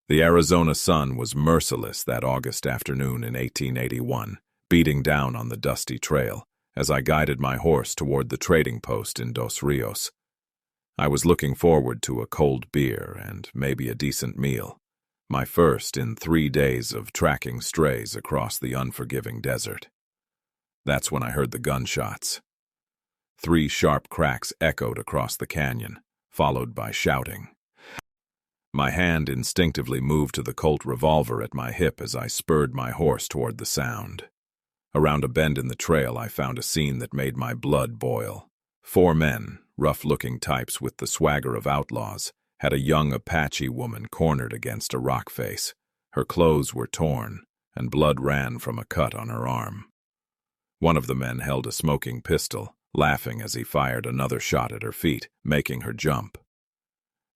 The Arizona sun was merciless that August afternoon in 1881, beating down on the dusty trail as I guided my horse toward the trading post in Dos Rios. I was looking forward to a cold beer and maybe a decent meal, my first in 3 days of tracking strays across the unforgiving desert. That's when I heard the gunshots. 3 sharp cracks echoed across the canyon, followed by shouting. My hand instinctively moved to the Colt revolver at my hip as I spurred my horse toward the sound. Around a bend in the trail, I found a scene that made my blood boil. 4 men, rough-looking types with the swagger of outlaws, had a young Apache woman cornered against a rock face. Her clothes were torn, and blood ran from a cut on her arm. One of the men held a smoking pistol, laughing as he fired another shot at her feet, making her jump.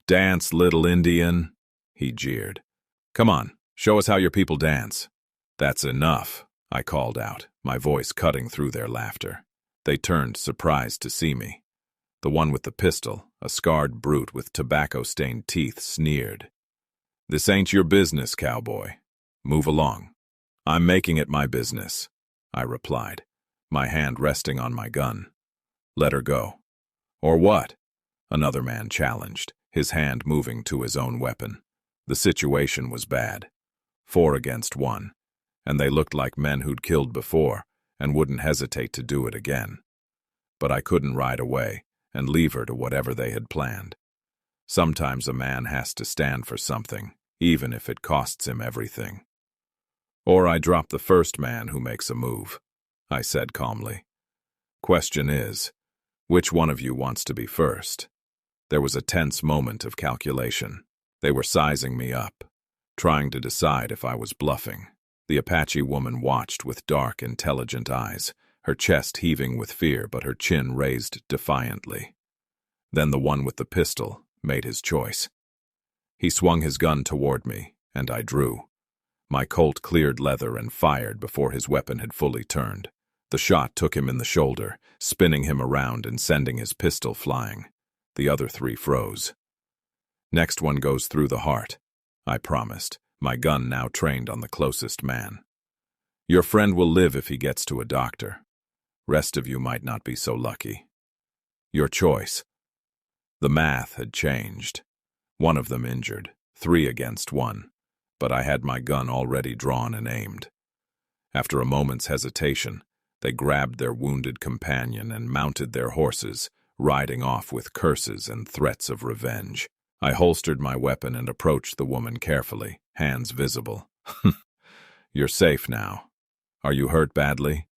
"Dance, little Indian," he jeered. "Come on, show us how your people dance." "That's enough," I called out, my voice cutting through their laughter. They turned, surprised to see me. The one with the pistol, a scarred brute with tobacco-stained teeth, sneered. "This ain't your business, cowboy. Move along." "I'm making it my business," I replied, my hand resting on my gun. "Let her go." "Or what?" another man challenged, his hand moving to his own weapon. The situation was bad. 4 against 1, and they looked like men who'd killed before and wouldn't hesitate to do it again. But I couldn't ride away and leave her to whatever they had planned. Sometimes a man has to stand for something, even if it costs him everything. "Or I drop the first man who makes a move," I said calmly. "Question is, which one of you wants to be first?" There was a tense moment of calculation. They were sizing me up, trying to decide if I was bluffing. The Apache woman watched with dark, intelligent eyes, her chest heaving with fear but her chin raised defiantly. Then the one with the pistol made his choice. He swung his gun toward me, and I drew. My Colt cleared leather and fired before his weapon had fully turned. The shot took him in the shoulder, spinning him around and sending his pistol flying. The other 3 froze. "Next one goes through the heart," I promised, my gun now trained on the closest man. "Your friend will live if he gets to a doctor. Rest of you might not be so lucky. Your choice." The math had changed. One of them injured, 3 against 1, but I had my gun already drawn and aimed. After a moment's hesitation, they grabbed their wounded companion and mounted their horses, riding off with curses and threats of revenge. I holstered my weapon and approached the woman carefully, hands visible. "You're safe now. Are you hurt badly?"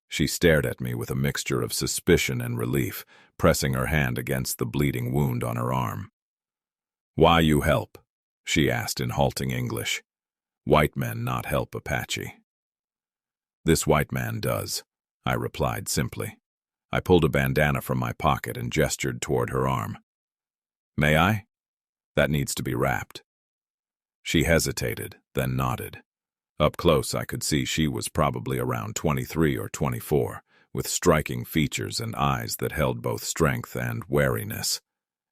She stared at me with a mixture of suspicion and relief, pressing her hand against the bleeding wound on her arm. "Why you help?" she asked in halting English. "White men not help Apache." "This white man does," I replied simply. I pulled a bandana from my pocket and gestured toward her arm. "May I? That needs to be wrapped." She hesitated, then nodded. Up close, I could see she was probably around 23 or 24, with striking features and eyes that held both strength and wariness.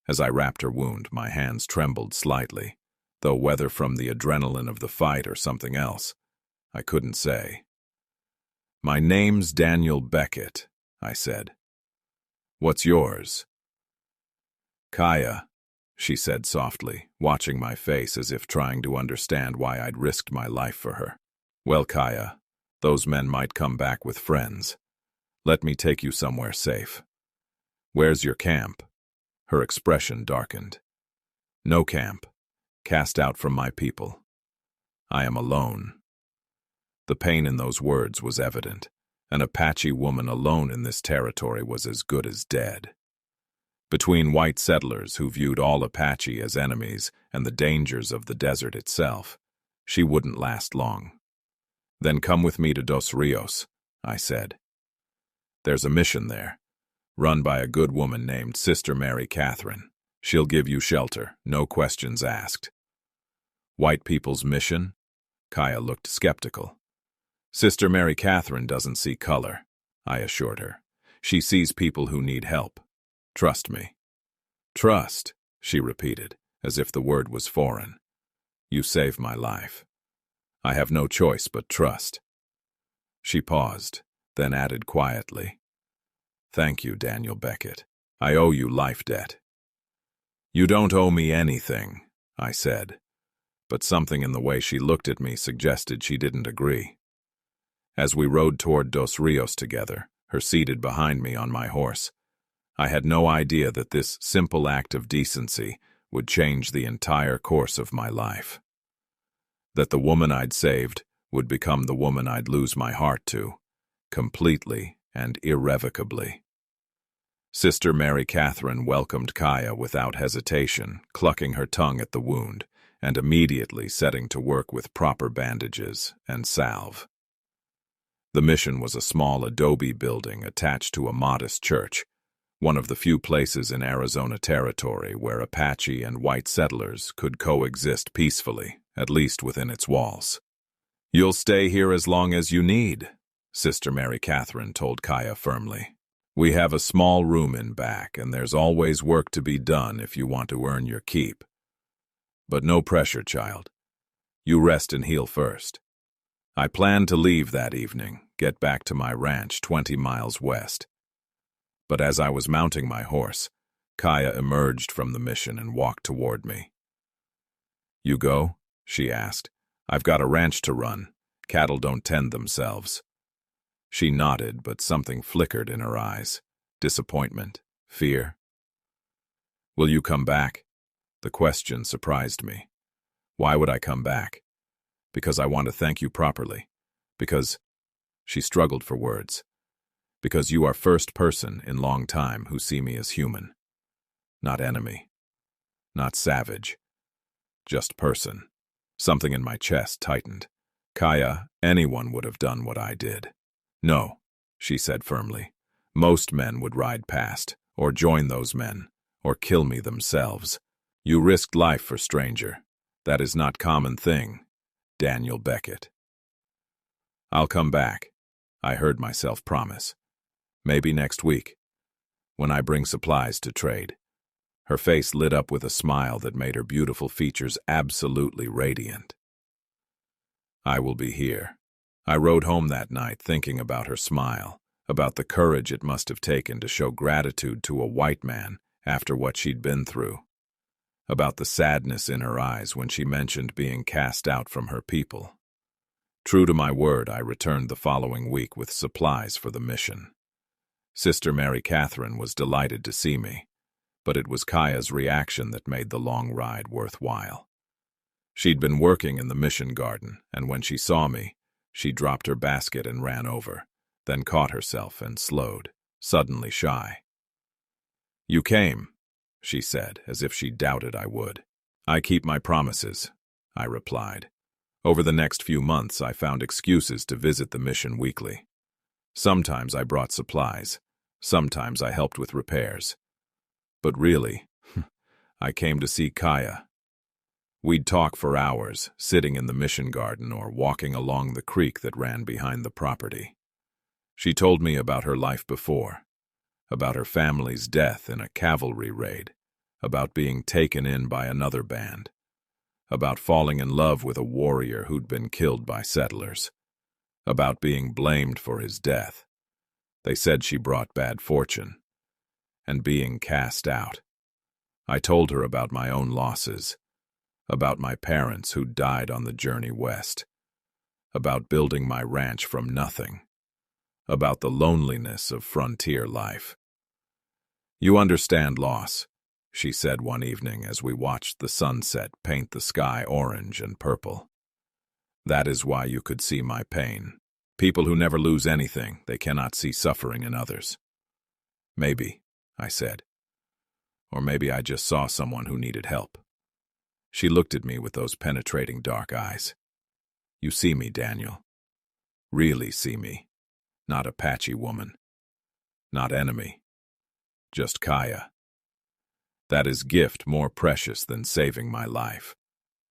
As I wrapped her wound, my hands trembled slightly, though whether from the adrenaline of the fight or something else, I couldn't say. "My name's Daniel Beckett," I said. "What's yours?" "Kaya," she said softly, watching my face as if trying to understand why I'd risked my life for her. "Well, Kaya, those men might come back with friends. Let me take you somewhere safe." "Where's your camp?" Her expression darkened. "No camp. Cast out from my people. I am alone." The pain in those words was evident. An Apache woman alone in this territory was as good as dead. Between white settlers who viewed all Apache as enemies and the dangers of the desert itself, she wouldn't last long. "Then come with me to Dos Rios," I said. "There's a mission there, run by a good woman named Sister Mary Catherine. She'll give you shelter, no questions asked." "White people's mission?" Kaya looked skeptical. "Sister Mary Catherine doesn't see color," I assured her. "She sees people who need help. Trust me." "Trust," she repeated, as if the word was foreign. You saved my life. I have no choice but trust." She paused, then added quietly, "Thank you, Daniel Beckett. I owe you life debt." "You don't owe me anything," I said, but something in the way she looked at me suggested she didn't agree. As we rode toward Dos Rios together, her seated behind me on my horse, I had no idea that this simple act of decency would change the entire course of my life. That the woman I'd saved would become the woman I'd lose my heart to, completely and irrevocably. Sister Mary Catherine welcomed Kaya without hesitation, clucking her tongue at the wound, and immediately setting to work with proper bandages and salve. The mission was a small adobe building attached to a modest church, one of the few places in Arizona territory where Apache and white settlers could coexist peacefully, at least within its walls. "You'll stay here as long as you need," Sister Mary Catherine told Kaya firmly. "We have a small room in back, and there's always work to be done if you want to earn your keep. But no pressure, child. You rest and heal first." I planned to leave that evening, get back to my ranch 20 miles west. But as I was mounting my horse, Kaya emerged from the mission and walked toward me. "You go?" she asked. "I've got a ranch to run. Cattle don't tend themselves." She nodded, but something flickered in her eyes. Disappointment, fear. "Will you come back?" The question surprised me. Why would I come back? Because I want to thank you properly. Because, she struggled for words, because you are first person in long time who see me as human. Not enemy. Not savage. Just person. Something in my chest tightened. "Kaya, anyone would have done what I did." "No," she said firmly. "Most men would ride past, or join those men, or kill me themselves. You risked life for stranger. That is not common thing. Daniel Beckett." "I'll come back," I heard myself promise. "Maybe next week, when I bring supplies to trade." Her face lit up with a smile that made her beautiful features absolutely radiant. "I will be here." I rode home that night thinking about her smile, about the courage it must have taken to show gratitude to a white man after what she'd been through, about the sadness in her eyes when she mentioned being cast out from her people. True to my word, I returned the following week with supplies for the mission. Sister Mary Catherine was delighted to see me, but it was Kaya's reaction that made the long ride worthwhile. She'd been working in the mission garden, and when she saw me, she dropped her basket and ran over, then caught herself and slowed, suddenly shy. "You came," she said, as if she doubted I would. "I keep my promises," I replied. Over the next few months, I found excuses to visit the mission weekly. Sometimes I brought supplies, sometimes I helped with repairs. But really, I came to see Kaya. We'd talk for hours, sitting in the mission garden or walking along the creek that ran behind the property. She told me about her life before, about her family's death in a cavalry raid, about being taken in by another band, about falling in love with a warrior who'd been killed by settlers, about being blamed for his death. They said she brought bad fortune, and being cast out. I told her about my own losses, about my parents who died on the journey west, about building my ranch from nothing, about the loneliness of frontier life. "You understand loss," she said one evening as we watched the sunset paint the sky orange and purple. "That is why you could see my pain. People who never lose anything, they cannot see suffering in others." "Maybe," I said. "Or maybe I just saw someone who needed help." She looked at me with those penetrating dark eyes. "You see me, Daniel. Really see me. Not Apache woman. Not enemy. Just Kaya. That is gift more precious than saving my life."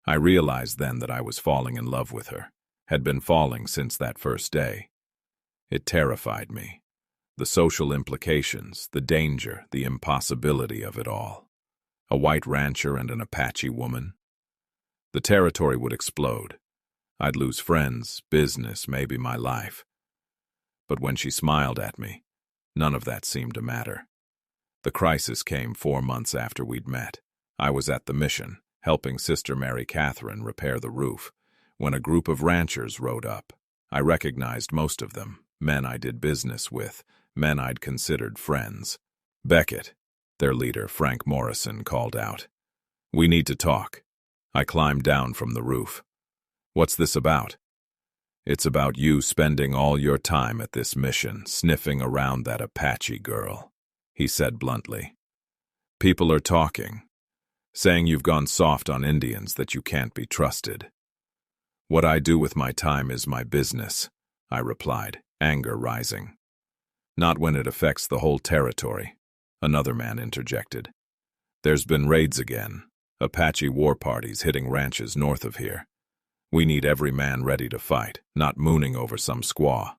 I realized then that I was falling in love with her, had been falling since that first day. It terrified me. The social implications, the danger, the impossibility of it all. A white rancher and an Apache woman. The territory would explode. I'd lose friends, business, maybe my life. But when she smiled at me, none of that seemed to matter. The crisis came 4 months after we'd met. I was at the mission, helping Sister Mary Catherine repair the roof, when a group of ranchers rode up. I recognized most of them, men I did business with, men I'd considered friends. "Beckett," their leader, Frank Morrison, called out. "We need to talk." I climbed down from the roof. "What's this about?" "It's about you spending all your time at this mission, sniffing around that Apache girl," he said bluntly. "People are talking, saying you've gone soft on Indians, that you can't be trusted." "What I do with my time is my business," I replied, anger rising. "Not when it affects the whole territory," another man interjected. "There's been raids again, Apache war parties hitting ranches north of here. We need every man ready to fight, not mooning over some squaw."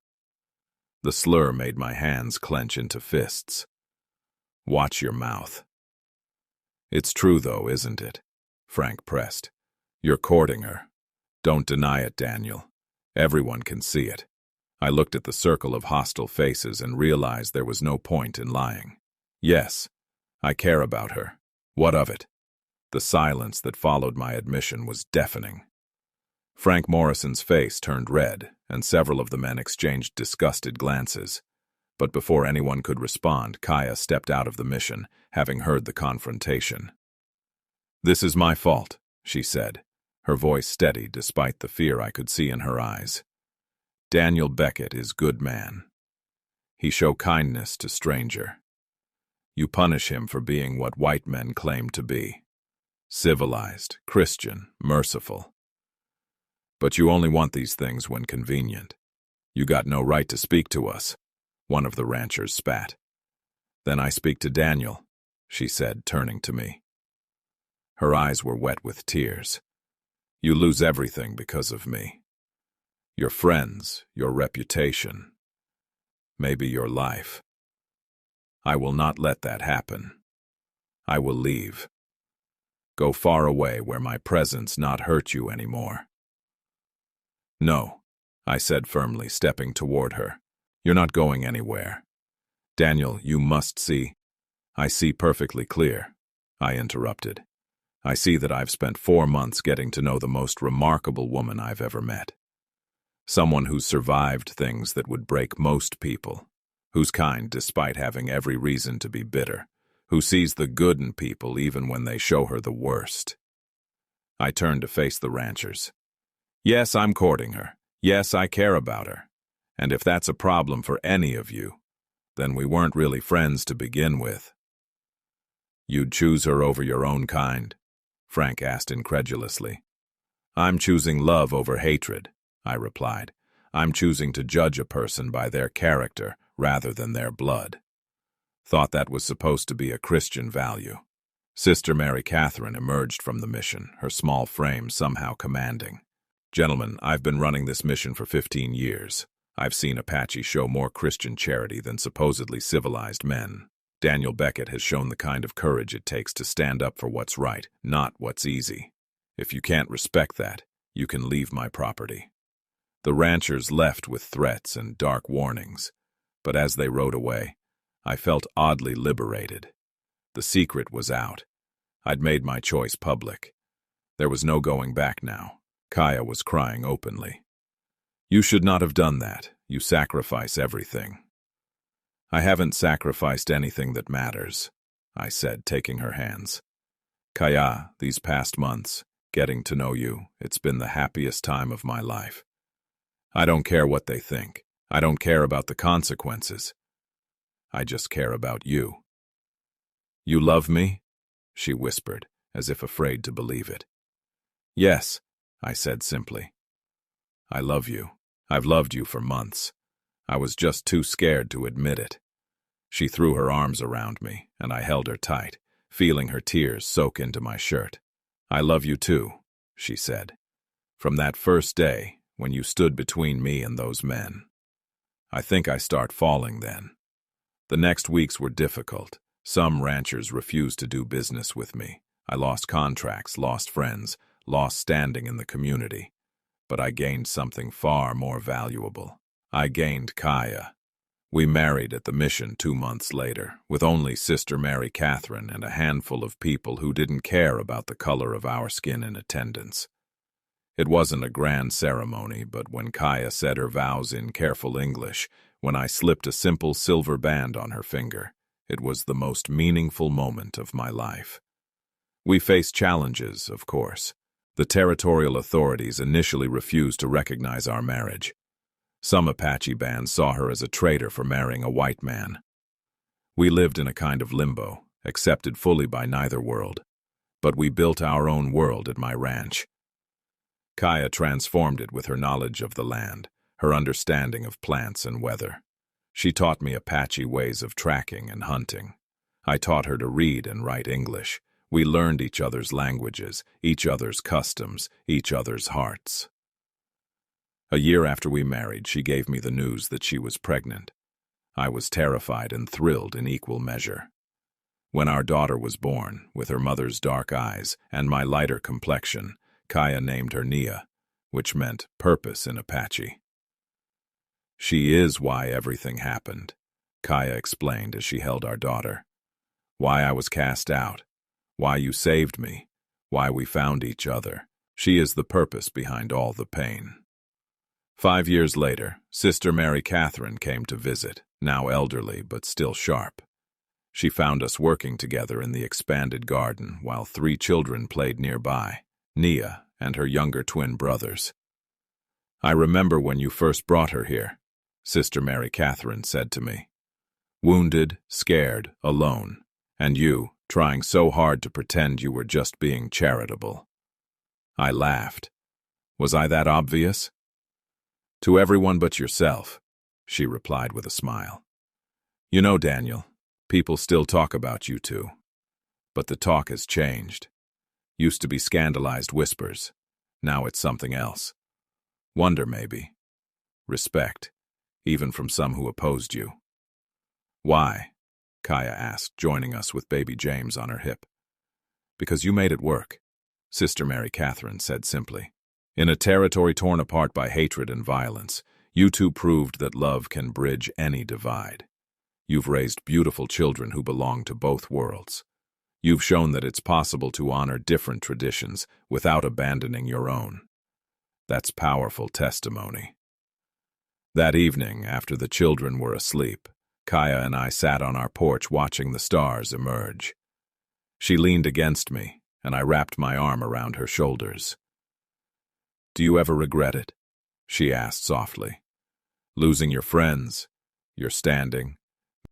The slur made my hands clench into fists. "Watch your mouth." "It's true, though, isn't it?" Frank pressed. "You're courting her. Don't deny it, Daniel. Everyone can see it." I looked at the circle of hostile faces and realized there was no point in lying. "Yes, I care about her. What of it?" The silence that followed my admission was deafening. Frank Morrison's face turned red, and several of the men exchanged disgusted glances. But before anyone could respond, Kaya stepped out of the mission, having heard the confrontation. "This is my fault," she said, her voice steady despite the fear I could see in her eyes. "Daniel Beckett is good man. He show kindness to stranger. You punish him for being what white men claim to be. Civilized, Christian, merciful. But you only want these things when convenient. You got no right to speak to us," one of the ranchers spat. "Then I speak to Daniel," she said, turning to me. Her eyes were wet with tears. "You lose everything because of me. Your friends, your reputation, maybe your life. I will not let that happen. I will leave. Go far away where my presence not hurt you anymore." "No," I said firmly, stepping toward her. "You're not going anywhere. Daniel, you must see." "I see perfectly clear," I interrupted. "I see that I've spent 4 months getting to know the most remarkable woman I've ever met. Someone who's survived things that would break most people, who's kind despite having every reason to be bitter, who sees the good in people even when they show her the worst." I turned to face the ranchers. "Yes, I'm courting her. Yes, I care about her. And if that's a problem for any of you, then we weren't really friends to begin with." "You'd choose her over your own kind?" Frank asked incredulously. "I'm choosing love over hatred," I replied. "I'm choosing to judge a person by their character rather than their blood." Thought that was supposed to be a Christian value. Sister Mary Catherine emerged from the mission, her small frame somehow commanding. "Gentlemen, I've been running this mission for 15 years. I've seen Apache show more Christian charity than supposedly civilized men. Daniel Beckett has shown the kind of courage it takes to stand up for what's right, not what's easy. If you can't respect that, you can leave my property." The ranchers left with threats and dark warnings, but as they rode away, I felt oddly liberated. The secret was out. I'd made my choice public. There was no going back now. Kaya was crying openly. "You should not have done that. You sacrifice everything." "I haven't sacrificed anything that matters," I said, taking her hands. "Kaya, these past months, getting to know you, it's been the happiest time of my life. I don't care what they think. I don't care about the consequences. I just care about you." "You love me?" she whispered, as if afraid to believe it. "Yes," I said simply. "I love you. I've loved you for months. I was just too scared to admit it." She threw her arms around me, and I held her tight, feeling her tears soak into my shirt. "I love you too," she said. "From that first day, when you stood between me and those men. I think I start falling then." The next weeks were difficult. Some ranchers refused to do business with me. I lost contracts, lost friends, lost standing in the community. But I gained something far more valuable. I gained Kaya. We married at the mission 2 months later, with only Sister Mary Catherine and a handful of people who didn't care about the color of our skin in attendance. It wasn't a grand ceremony, but when Kaya said her vows in careful English, when I slipped a simple silver band on her finger, it was the most meaningful moment of my life. We faced challenges, of course. The territorial authorities initially refused to recognize our marriage. Some Apache bands saw her as a traitor for marrying a white man. We lived in a kind of limbo, accepted fully by neither world. But we built our own world at my ranch. Kaya transformed it with her knowledge of the land, her understanding of plants and weather. She taught me Apache ways of tracking and hunting. I taught her to read and write English. We learned each other's languages, each other's customs, each other's hearts. A year after we married, she gave me the news that she was pregnant. I was terrified and thrilled in equal measure. When our daughter was born, with her mother's dark eyes and my lighter complexion, Kaya named her Nia, which meant purpose in Apache. She is why everything happened, Kaya explained as she held our daughter. Why I was cast out, why you saved me, why we found each other. She is the purpose behind all the pain. 5 years later, Sister Mary Catherine came to visit, now elderly but still sharp. She found us working together in the expanded garden while 3 children played nearby, Nia and her younger twin brothers. I remember when you first brought her here, Sister Mary Catherine said to me. Wounded, scared, alone, and you, trying so hard to pretend you were just being charitable. I laughed. Was I that obvious? To everyone but yourself, she replied with a smile. You know, Daniel, people still talk about you two. But the talk has changed. Used to be scandalized whispers. Now it's something else. Wonder, maybe. Respect, even from some who opposed you. Why? Kaya asked, joining us with baby James on her hip. Because you made it work, Sister Mary Catherine said simply. In a territory torn apart by hatred and violence, you two proved that love can bridge any divide. You've raised beautiful children who belong to both worlds. You've shown that it's possible to honor different traditions without abandoning your own. That's powerful testimony. That evening, after the children were asleep, Kaya and I sat on our porch watching the stars emerge. She leaned against me, and I wrapped my arm around her shoulders. Do you ever regret it? She asked softly. Losing your friends, your standing,